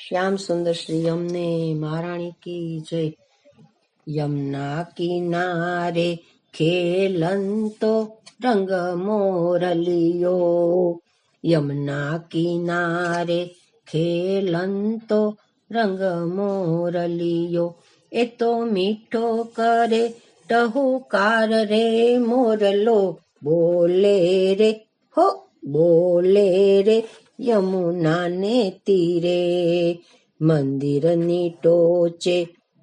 श्याम सुंदर श्री यमुने महारानी की जय। यमुना किनारे खेलंतो रंग मोरलियो, यमुना किनारे खेलंतो रंग मोरलियो। ए तो मीठो करे टहुकार रे मोरलो बोले रे हो बोले रे यमुना ने तीरे। મંદિરની ટોચે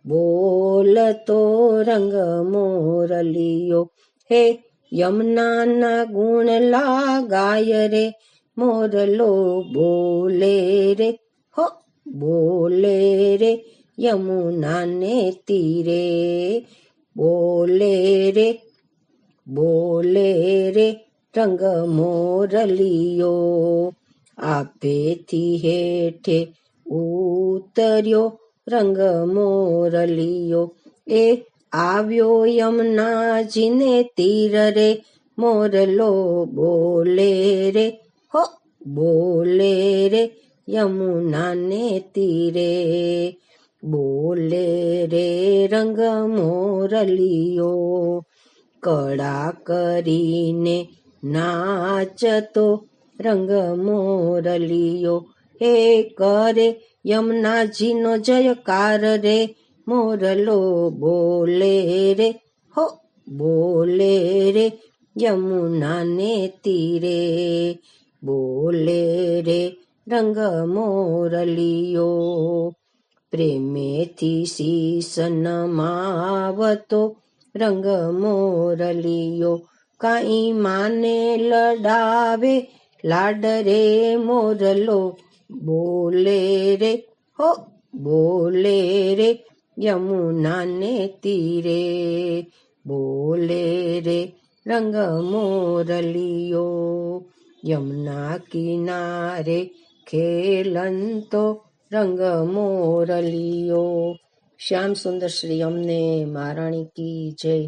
બોલતો રંગ મોરલિયો, હે યમુનાના ગુણ લાગાય રે મોરલો બોલે રે હો બોલે રે યમુનાને તીરે। બોલે રે રંગ મોરલિયો, આપેથી હેઠે ઉતર્યો રંગ મોરલિયો। એ આવ્યો યમુનાજીને તીર રે મોરલો બોલે રે હો બોલે રે યમુનાને તીરે। બોલે રે રંગ મોરલિયો, કળા કરીને નાચતો રંગ મોરલિયો। હે કરે યમુનાજીનો જયકાર રે મોરલો બોલે રે હો બોલે રે યમુનાને તીરે। બોલે રે રંગ મોરલિયો, પ્રેમેથી શીશ નમાવતો રંગ મોરલિયો। કાંઈ માને લડાવે લાડ રે મોરલો બોલે રે હો બોલે રે યમુનાને તીરે। બોલે રે રંગ મોરલિયો, યમુના કિનારે ખેલંતો રંગ મોરલિયો। શ્યામ સુંદર શ્રી यमुने महारानी की जय।